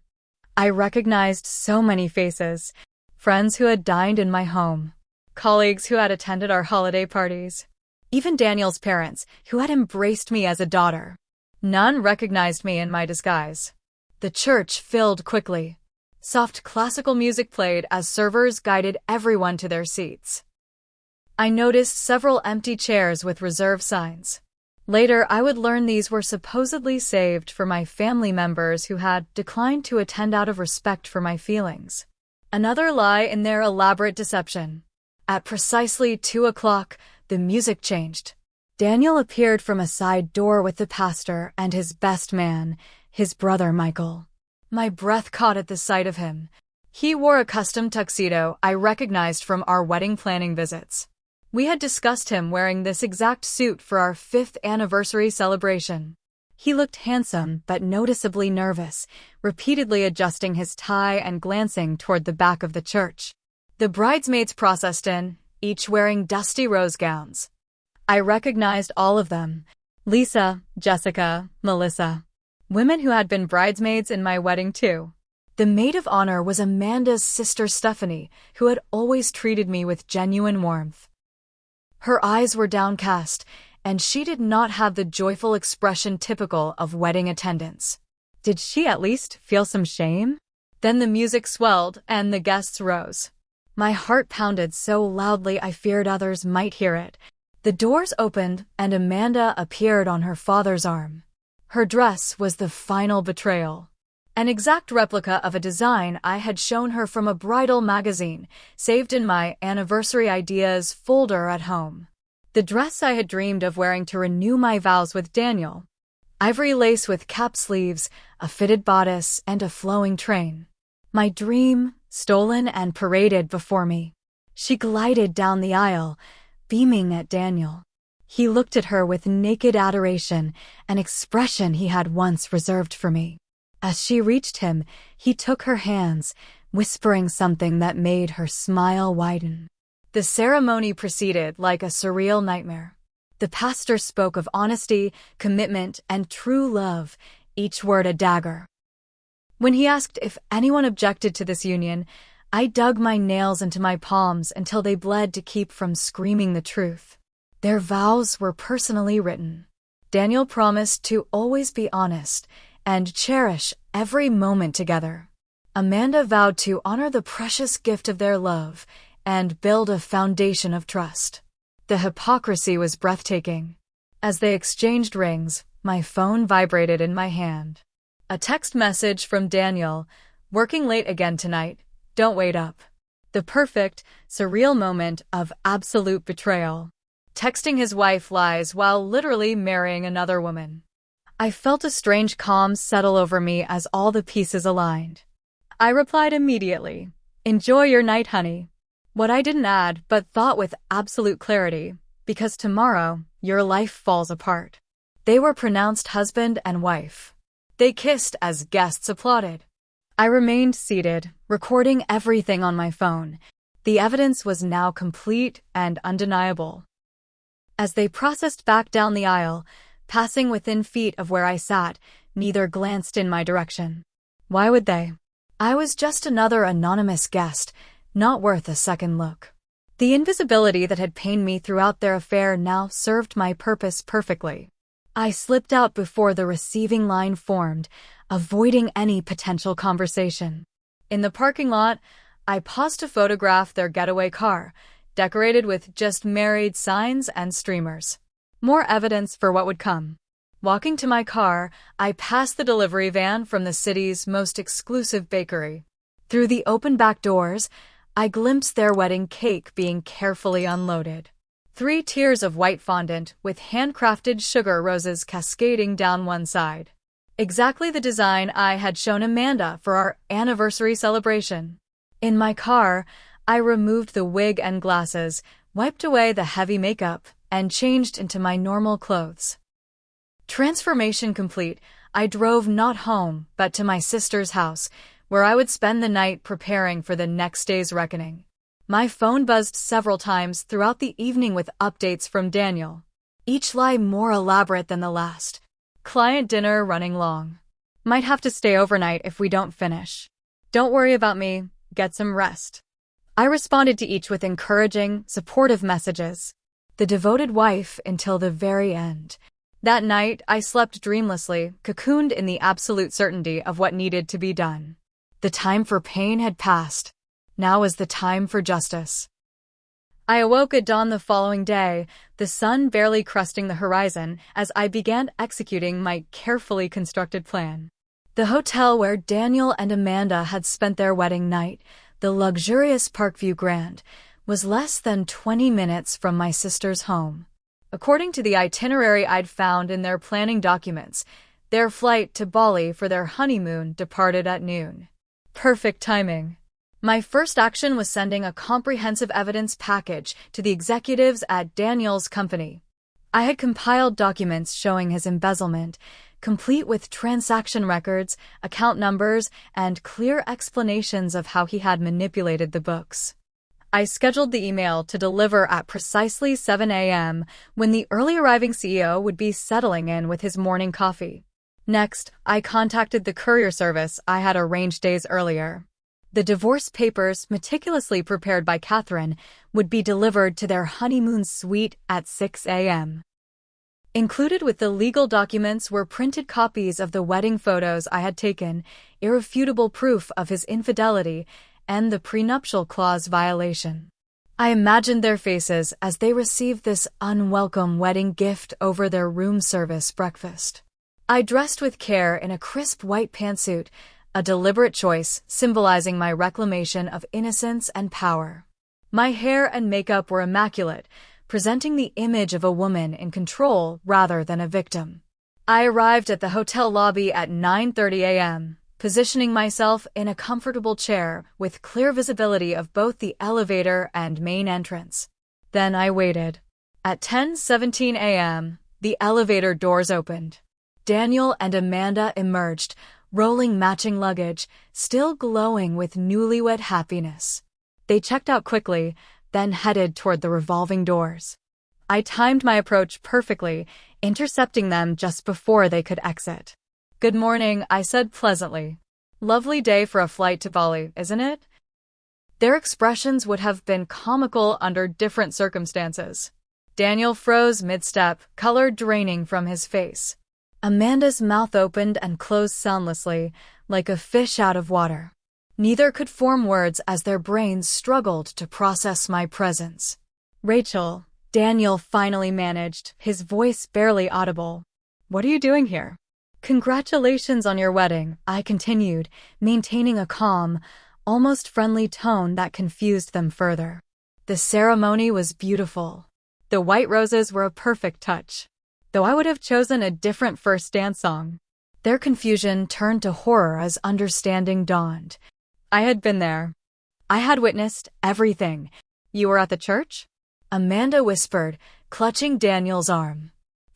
I recognized so many faces. Friends who had dined in my home. Colleagues who had attended our holiday parties. Even Daniel's parents, who had embraced me as a daughter. None recognized me in my disguise. The church filled quickly. Soft classical music played as servers guided everyone to their seats. I noticed several empty chairs with reserve signs. Later, I would learn these were supposedly saved for my family members who had declined to attend out of respect for my feelings. Another lie in their elaborate deception. At precisely 2 o'clock, the music changed. Daniel appeared from a side door with the pastor and his best man, his brother Michael. My breath caught at the sight of him. He wore a custom tuxedo I recognized from our wedding planning visits. We had discussed him wearing this exact suit for our 5th anniversary celebration. He looked handsome but noticeably nervous, repeatedly adjusting his tie and glancing toward the back of the church. The bridesmaids processed in, each wearing dusty rose gowns. I recognized all of them: Lisa, Jessica, Melissa. Women who had been bridesmaids in my wedding too. The maid of honor was Amanda's sister Stephanie, who had always treated me with genuine warmth. Her eyes were downcast, and she did not have the joyful expression typical of wedding attendants. Did she at least feel some shame? Then the music swelled, and the guests rose. My heart pounded so loudly I feared others might hear it. The doors opened, and Amanda appeared on her father's arm. Her dress was the final betrayal. An exact replica of a design I had shown her from a bridal magazine, saved in my anniversary ideas folder at home. The dress I had dreamed of wearing to renew my vows with Daniel. Ivory lace with cap sleeves, a fitted bodice, and a flowing train. My dream, stolen and paraded before me. She glided down the aisle, beaming at Daniel. He looked at her with naked adoration, an expression he had once reserved for me. As she reached him, he took her hands, whispering something that made her smile widen. The ceremony proceeded like a surreal nightmare. The pastor spoke of honesty, commitment, and true love, each word a dagger. When he asked if anyone objected to this union, I dug my nails into my palms until they bled to keep from screaming the truth. Their vows were personally written. Daniel promised to always be honest and cherish every moment together. Amanda vowed to honor the precious gift of their love and build a foundation of trust. The hypocrisy was breathtaking. As they exchanged rings, my phone vibrated in my hand. A text message from Daniel: "Working late again tonight, don't wait up." The perfect, surreal moment of absolute betrayal. Texting his wife lies while literally marrying another woman. I felt a strange calm settle over me as all the pieces aligned. I replied immediately, "Enjoy your night, honey." What I didn't add, but thought with absolute clarity: "Because tomorrow, your life falls apart." They were pronounced husband and wife. They kissed as guests applauded. I remained seated, recording everything on my phone. The evidence was now complete and undeniable. As they processed back down the aisle, passing within feet of where I sat, neither glanced in my direction. Why would they? I was just another anonymous guest, not worth a second look. The invisibility that had pained me throughout their affair now served my purpose perfectly. I slipped out before the receiving line formed, avoiding any potential conversation. In the parking lot, I paused to photograph their getaway car, decorated with "just married" signs and streamers. More evidence for what would come. Walking to my car, I passed the delivery van from the city's most exclusive bakery. Through the open back doors, I glimpsed their wedding cake being carefully unloaded. 3 tiers of white fondant with handcrafted sugar roses cascading down one side. Exactly the design I had shown Amanda for our anniversary celebration. In my car, I removed the wig and glasses, wiped away the heavy makeup, and changed into my normal clothes. Transformation complete, I drove not home, but to my sister's house, where I would spend the night preparing for the next day's reckoning. My phone buzzed several times throughout the evening with updates from Daniel. Each lie more elaborate than the last. Client dinner running long. Might have to stay overnight if we don't finish. Don't worry about me, get some rest. I responded to each with encouraging, supportive messages. The devoted wife until the very end. That night, I slept dreamlessly, cocooned in the absolute certainty of what needed to be done. The time for pain had passed. Now was the time for justice. I awoke at dawn the following day, the sun barely cresting the horizon, as I began executing my carefully constructed plan. The hotel where Daniel and Amanda had spent their wedding night, the luxurious Parkview Grand, was less than 20 minutes from my sister's home. According to the itinerary I'd found in their planning documents, their flight to Bali for their honeymoon departed at noon. Perfect timing. My first action was sending a comprehensive evidence package to the executives at Daniel's company. I had compiled documents showing his embezzlement, complete with transaction records, account numbers, and clear explanations of how he had manipulated the books. I scheduled the email to deliver at precisely 7 a.m. when the early arriving CEO would be settling in with his morning coffee. Next, I contacted the courier service I had arranged days earlier. The divorce papers, meticulously prepared by Catherine, would be delivered to their honeymoon suite at 6 a.m. Included with the legal documents were printed copies of the wedding photos I had taken, irrefutable proof of his infidelity, and the prenuptial clause violation. I imagined their faces as they received this unwelcome wedding gift over their room service breakfast. I dressed with care in a crisp white pantsuit, a deliberate choice symbolizing my reclamation of innocence and power. My hair and makeup were immaculate, presenting the image of a woman in control rather than a victim. I arrived at the hotel lobby at 9:30 a.m., positioning myself in a comfortable chair with clear visibility of both the elevator and main entrance. Then I waited. At 10:17 a.m., the elevator doors opened. Daniel and Amanda emerged, rolling matching luggage, still glowing with newlywed happiness. They checked out quickly, then headed toward the revolving doors. I timed my approach perfectly, intercepting them just before they could exit. "Good morning," I said pleasantly. "Lovely day for a flight to Bali, isn't it?" Their expressions would have been comical under different circumstances. Daniel froze mid-step, color draining from his face. Amanda's mouth opened and closed soundlessly, like a fish out of water. Neither could form words as their brains struggled to process my presence. "Rachel," Daniel finally managed, his voice barely audible. "What are you doing here?" "Congratulations on your wedding," I continued, maintaining a calm, almost friendly tone that confused them further. The ceremony was beautiful. The white roses were a perfect touch, though I would have chosen a different first dance song. Their confusion turned to horror as understanding dawned. I had been there. I had witnessed everything. "You were at the church?" Amanda whispered, clutching Daniel's arm.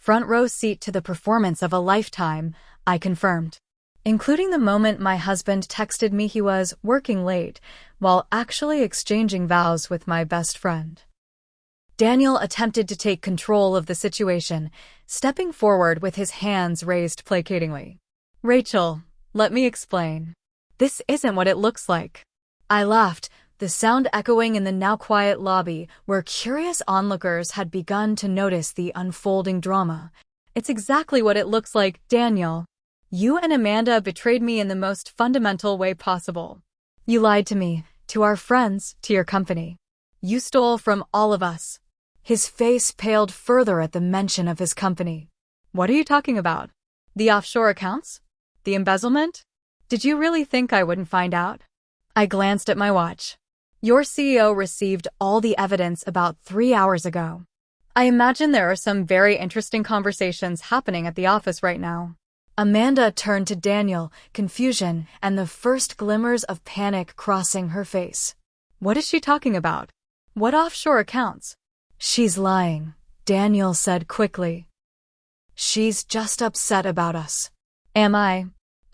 "Front row seat to the performance of a lifetime," I confirmed, including the moment my husband texted me he was working late while actually exchanging vows with my best friend. Daniel attempted to take control of the situation, stepping forward with his hands raised placatingly. "Rachel, let me explain. This isn't what it looks like." I laughed, the sound echoing in the now quiet lobby where curious onlookers had begun to notice the unfolding drama. "It's exactly what it looks like, Daniel. You and Amanda betrayed me in the most fundamental way possible. You lied to me, to our friends, to your company. You stole from all of us." His face paled further at the mention of his company. "What are you talking about? The offshore accounts? The embezzlement? Did you really think I wouldn't find out?" I glanced at my watch. "Your CEO received all the evidence about 3 hours ago. I imagine there are some very interesting conversations happening at the office right now." Amanda turned to Daniel, confusion and the first glimmers of panic crossing her face. "What is she talking about? What offshore accounts?" "She's lying," Daniel said quickly. "She's just upset about us." "Am I?"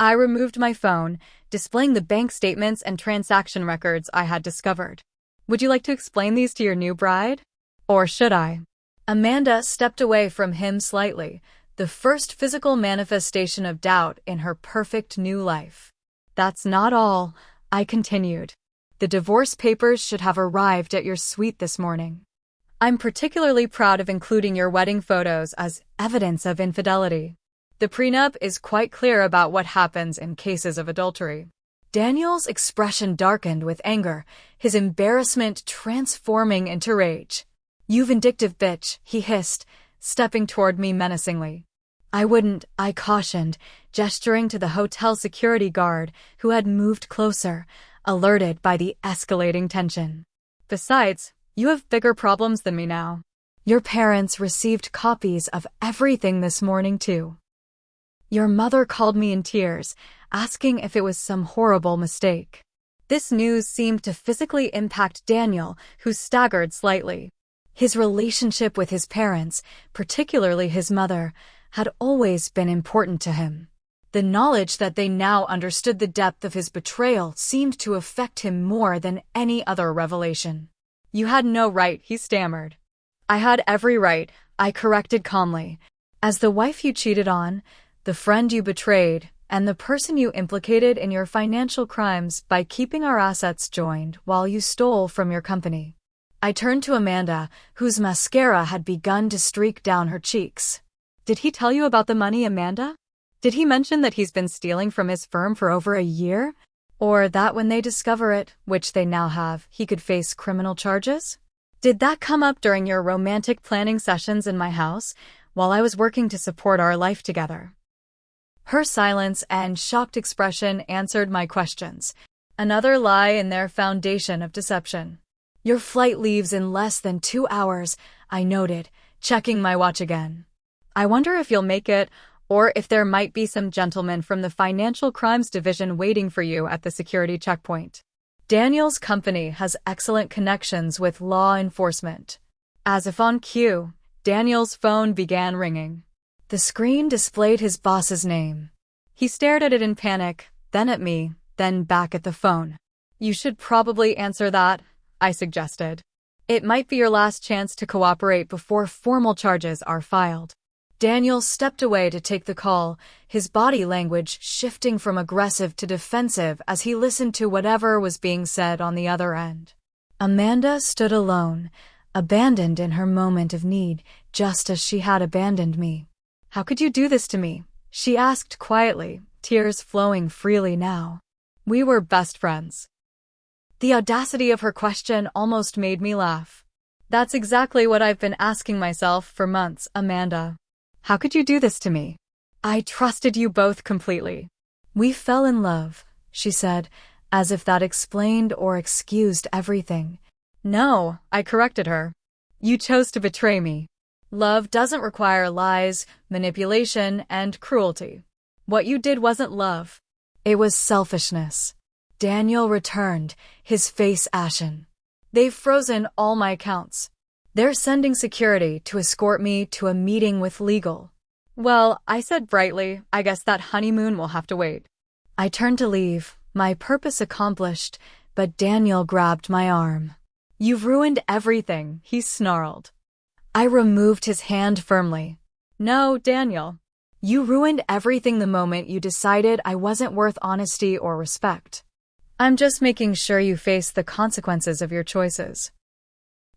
I removed my phone, displaying the bank statements and transaction records I had discovered. "Would you like to explain these to your new bride? Or should I?" Amanda stepped away from him slightly, the first physical manifestation of doubt in her perfect new life. "That's not all," I continued. "The divorce papers should have arrived at your suite this morning." I'm particularly proud of including your wedding photos as evidence of infidelity. The prenup is quite clear about what happens in cases of adultery. Daniel's expression darkened with anger, his embarrassment transforming into rage. "You vindictive bitch," he hissed, stepping toward me menacingly. "I wouldn't," I cautioned, gesturing to the hotel security guard who had moved closer, alerted by the escalating tension. "Besides, you have bigger problems than me now. Your parents received copies of everything this morning, too. Your mother called me in tears, asking if it was some horrible mistake." This news seemed to physically impact Daniel, who staggered slightly. His relationship with his parents, particularly his mother, had always been important to him. The knowledge that they now understood the depth of his betrayal seemed to affect him more than any other revelation. "You had no right," he stammered. "I had every right," I corrected calmly. "As the wife you cheated on, the friend you betrayed, and the person you implicated in your financial crimes by keeping our assets joined while you stole from your company." I turned to Amanda, whose mascara had begun to streak down her cheeks. "Did he tell you about the money, Amanda? Did he mention that he's been stealing from his firm for over a year? Or that when they discover it, which they now have, he could face criminal charges? Did that come up during your romantic planning sessions in my house while I was working to support our life together?" Her silence and shocked expression answered my questions. Another lie in their foundation of deception. "Your flight leaves in less than 2 hours, I noted, checking my watch again. I wonder if you'll make it, or if there might be some gentleman from the Financial Crimes Division waiting for you at the security checkpoint. Daniel's company has excellent connections with law enforcement." As if on cue, Daniel's phone began ringing. The screen displayed his boss's name. He stared at it in panic, then at me, then back at the phone. "You should probably answer that," I suggested. "It might be your last chance to cooperate before formal charges are filed." Daniel stepped away to take the call, his body language shifting from aggressive to defensive as he listened to whatever was being said on the other end. Amanda stood alone, abandoned in her moment of need, just as she had abandoned me. "How could you do this to me?" she asked quietly, tears flowing freely now. "We were best friends." The audacity of her question almost made me laugh. "That's exactly what I've been asking myself for months, Amanda. How could you do this to me? I trusted you both completely." "We fell in love," she said, as if that explained or excused everything. "No," I corrected her. "You chose to betray me. Love doesn't require lies, manipulation, and cruelty. What you did wasn't love. It was selfishness." Daniel returned, his face ashen. "They've frozen all my accounts. They're sending security to escort me to a meeting with legal." "Well," I said brightly, "I guess that honeymoon will have to wait." I turned to leave, my purpose accomplished, but Daniel grabbed my arm. "You've ruined everything," he snarled. I removed his hand firmly. "No, Daniel. You ruined everything the moment you decided I wasn't worth honesty or respect. I'm just making sure you face the consequences of your choices."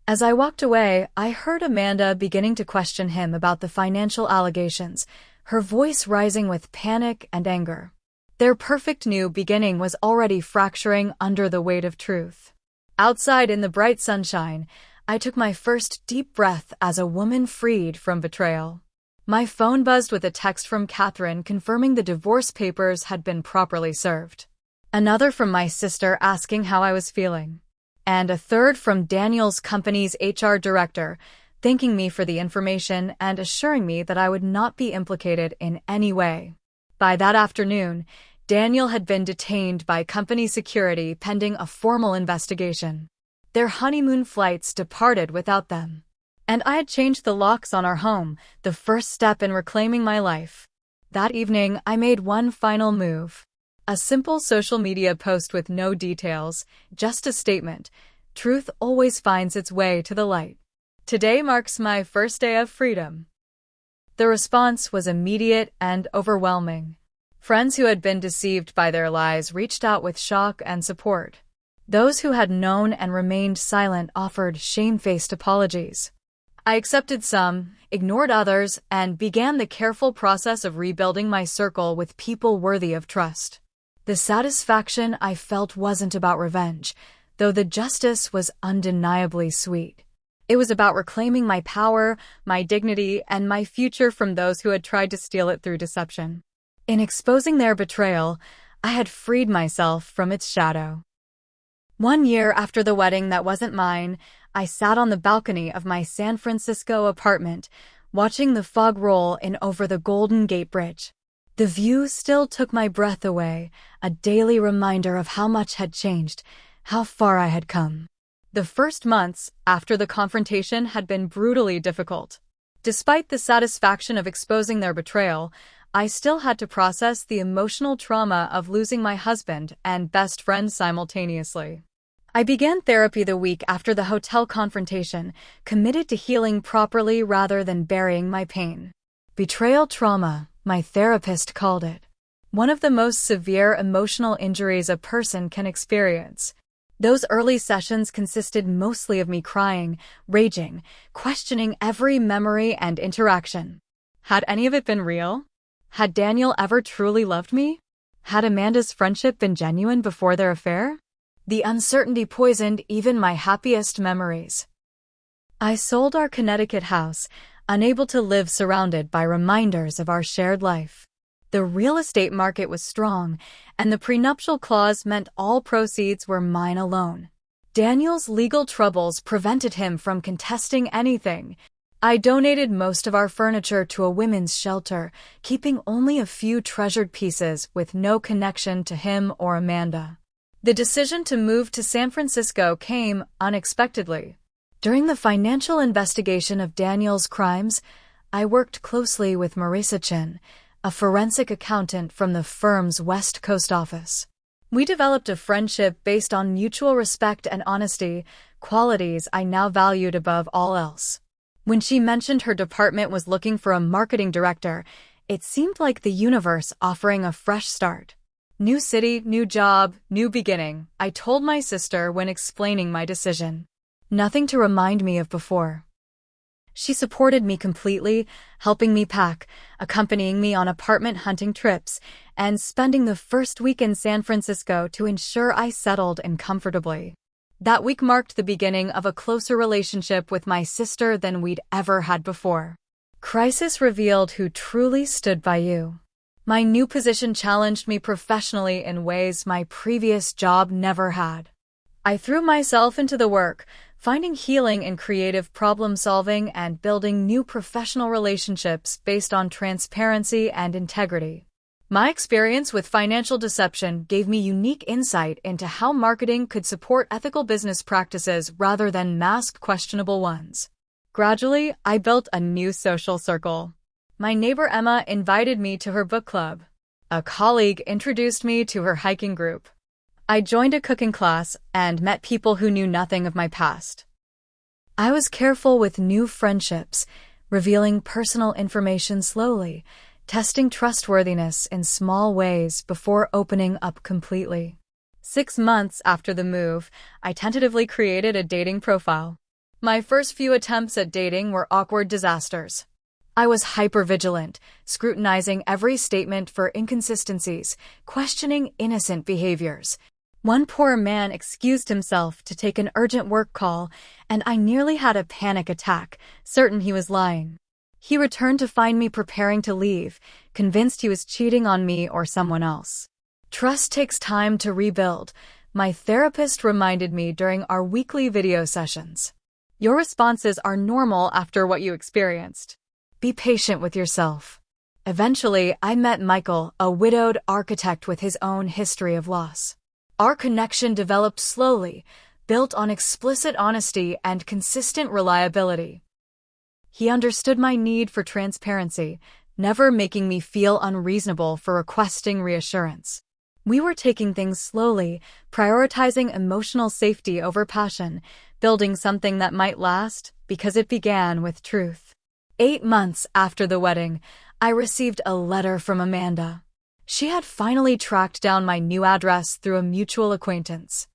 As I walked away, I heard Amanda beginning to question him about the financial allegations, her voice rising with panic and anger. Their perfect new beginning was already fracturing under the weight of truth. Outside in the bright sunshine, I took my first deep breath as a woman freed from betrayal. My phone buzzed with a text from Catherine confirming the divorce papers had been properly served. Another from my sister asking how I was feeling. And a third from Daniel's company's HR director, thanking me for the information and assuring me that I would not be implicated in any way. By that afternoon, Daniel had been detained by company security pending a formal investigation. Their honeymoon flights departed without them. And I had changed the locks on our home, the first step in reclaiming my life. That evening, I made one final move. A simple social media post with no details, just a statement. Truth always finds its way to the light. Today marks my first day of freedom. The response was immediate and overwhelming. Friends who had been deceived by their lies reached out with shock and support. Those who had known and remained silent offered shamefaced apologies. I accepted some, ignored others, and began the careful process of rebuilding my circle with people worthy of trust. The satisfaction I felt wasn't about revenge, though the justice was undeniably sweet. It was about reclaiming my power, my dignity, and my future from those who had tried to steal it through deception. In exposing their betrayal, I had freed myself from its shadow. 1 year after the wedding that wasn't mine, I sat on the balcony of my San Francisco apartment, watching the fog roll in over the Golden Gate Bridge. The view still took my breath away, a daily reminder of how much had changed, how far I had come. The first months after the confrontation had been brutally difficult. Despite the satisfaction of exposing their betrayal, I still had to process the emotional trauma of losing my husband and best friend simultaneously. I began therapy the week after the hotel confrontation, committed to healing properly rather than burying my pain. Betrayal trauma, my therapist called it. One of the most severe emotional injuries a person can experience. Those early sessions consisted mostly of me crying, raging, questioning every memory and interaction. Had any of it been real? Had Daniel ever truly loved me? Had Amanda's friendship been genuine before their affair? The uncertainty poisoned even my happiest memories. I sold our Connecticut house, unable to live surrounded by reminders of our shared life. The real estate market was strong, and the prenuptial clause meant all proceeds were mine alone. Daniel's legal troubles prevented him from contesting anything. I donated most of our furniture to a women's shelter, keeping only a few treasured pieces with no connection to him or Amanda. The decision to move to San Francisco came unexpectedly. During the financial investigation of Daniel's crimes, I worked closely with Marisa Chin, a forensic accountant from the firm's West Coast office. We developed a friendship based on mutual respect and honesty, qualities I now valued above all else. When she mentioned her department was looking for a marketing director, it seemed like the universe offering a fresh start. New city, new job, new beginning, I told my sister when explaining my decision. Nothing to remind me of before. She supported me completely, helping me pack, accompanying me on apartment hunting trips, and spending the first week in San Francisco to ensure I settled in comfortably. That week marked the beginning of a closer relationship with my sister than we'd ever had before. Crisis revealed who truly stood by you. My new position challenged me professionally in ways my previous job never had. I threw myself into the work, finding healing in creative problem-solving and building new professional relationships based on transparency and integrity. My experience with financial deception gave me unique insight into how marketing could support ethical business practices rather than mask questionable ones. Gradually, I built a new social circle. My neighbor Emma invited me to her book club. A colleague introduced me to her hiking group. I joined a cooking class and met people who knew nothing of my past. I was careful with new friendships, revealing personal information slowly, testing trustworthiness in small ways before opening up completely. 6 months after the move, I tentatively created a dating profile. My first few attempts at dating were awkward disasters. I was hypervigilant, scrutinizing every statement for inconsistencies, questioning innocent behaviors. One poor man excused himself to take an urgent work call, and I nearly had a panic attack, certain he was lying. He returned to find me preparing to leave, convinced he was cheating on me or someone else. Trust takes time to rebuild, my therapist reminded me during our weekly video sessions. Your responses are normal after what you experienced. Be patient with yourself. Eventually, I met Michael, a widowed architect with his own history of loss. Our connection developed slowly, built on explicit honesty and consistent reliability. He understood my need for transparency, never making me feel unreasonable for requesting reassurance. We were taking things slowly, prioritizing emotional safety over passion, building something that might last because it began with truth. 8 months after the wedding, I received a letter from Amanda. She had finally tracked down my new address through a mutual acquaintance.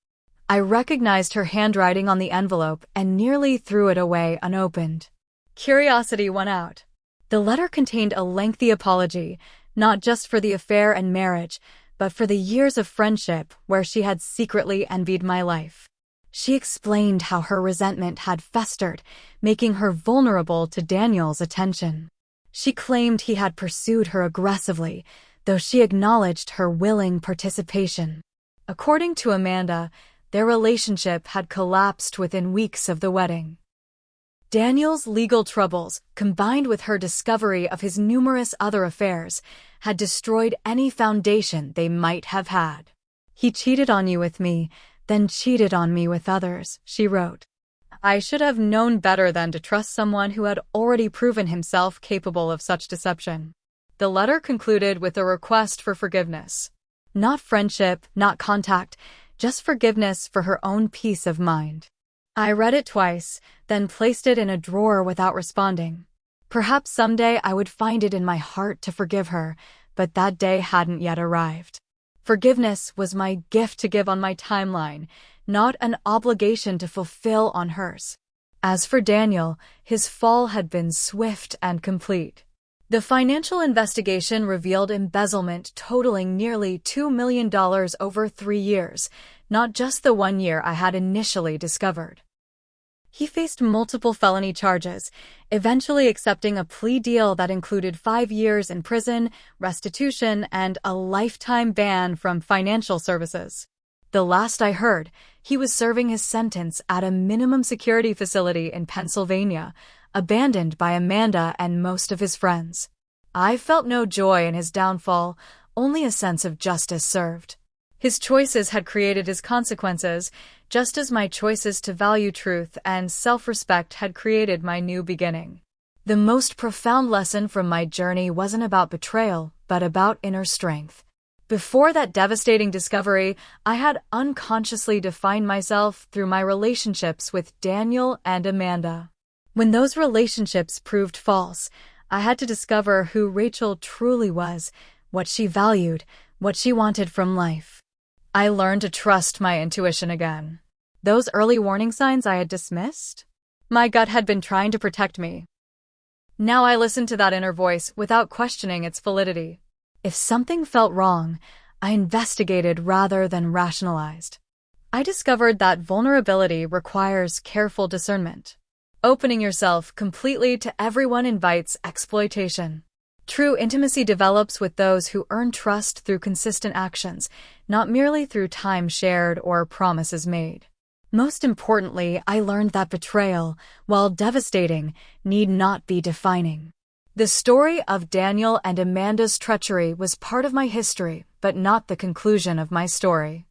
I recognized her handwriting on the envelope and nearly threw it away unopened. Curiosity won out. The letter contained a lengthy apology, not just for the affair and marriage, but for the years of friendship where she had secretly envied my life. She explained how her resentment had festered, making her vulnerable to Daniel's attention. She claimed he had pursued her aggressively, though she acknowledged her willing participation. According to Amanda, their relationship had collapsed within weeks of the wedding. Daniel's legal troubles, combined with her discovery of his numerous other affairs, had destroyed any foundation they might have had. "He cheated on you with me, then cheated on me with others," she wrote. "I should have known better than to trust someone who had already proven himself capable of such deception." The letter concluded with a request for forgiveness. Not friendship, not contact, just forgiveness for her own peace of mind. I read it twice, then placed it in a drawer without responding. Perhaps someday I would find it in my heart to forgive her, but that day hadn't yet arrived. Forgiveness was my gift to give on my timeline, not an obligation to fulfill on hers. As for Daniel, his fall had been swift and complete. The financial investigation revealed embezzlement totaling nearly $2 million over 3 years, not just the 1 year I had initially discovered. He faced multiple felony charges, eventually accepting a plea deal that included 5 years in prison, restitution, and a lifetime ban from financial services. The last I heard, he was serving his sentence at a minimum security facility in Pennsylvania, abandoned by Amanda and most of his friends. I felt no joy in his downfall, only a sense of justice served. His choices had created his consequences, just as my choices to value truth and self-respect had created my new beginning. The most profound lesson from my journey wasn't about betrayal, but about inner strength. Before that devastating discovery, I had unconsciously defined myself through my relationships with Daniel and Amanda. When those relationships proved false, I had to discover who Rachel truly was, what she valued, what she wanted from life. I learned to trust my intuition again. Those early warning signs I had dismissed? My gut had been trying to protect me. Now I listened to that inner voice without questioning its validity. If something felt wrong, I investigated rather than rationalized. I discovered that vulnerability requires careful discernment. Opening yourself completely to everyone invites exploitation. True intimacy develops with those who earn trust through consistent actions, not merely through time shared or promises made. Most importantly, I learned that betrayal, while devastating, need not be defining. The story of Daniel and Amanda's treachery was part of my history, but not the conclusion of my story.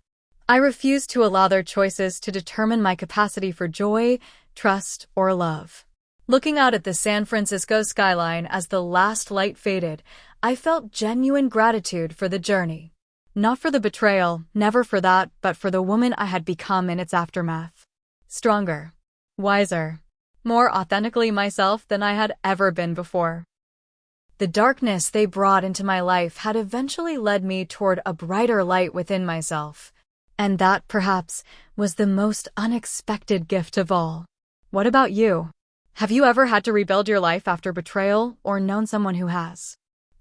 I refused to allow their choices to determine my capacity for joy, trust, or love. Looking out at the San Francisco skyline as the last light faded, I felt genuine gratitude for the journey. Not for the betrayal, never for that, but for the woman I had become in its aftermath. Stronger, wiser, more authentically myself than I had ever been before. The darkness they brought into my life had eventually led me toward a brighter light within myself. And that, perhaps, was the most unexpected gift of all. What about you? Have you ever had to rebuild your life after betrayal or known someone who has?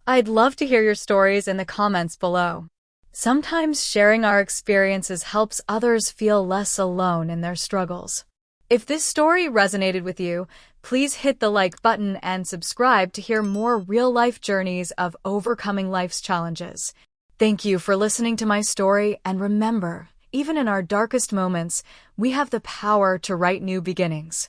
I'd love to hear your stories in the comments below. Sometimes sharing our experiences helps others feel less alone in their struggles. If this story resonated with you, please hit the like button and subscribe to hear more real-life journeys of overcoming life's challenges. Thank you for listening to my story, and remember, even in our darkest moments, we have the power to write new beginnings.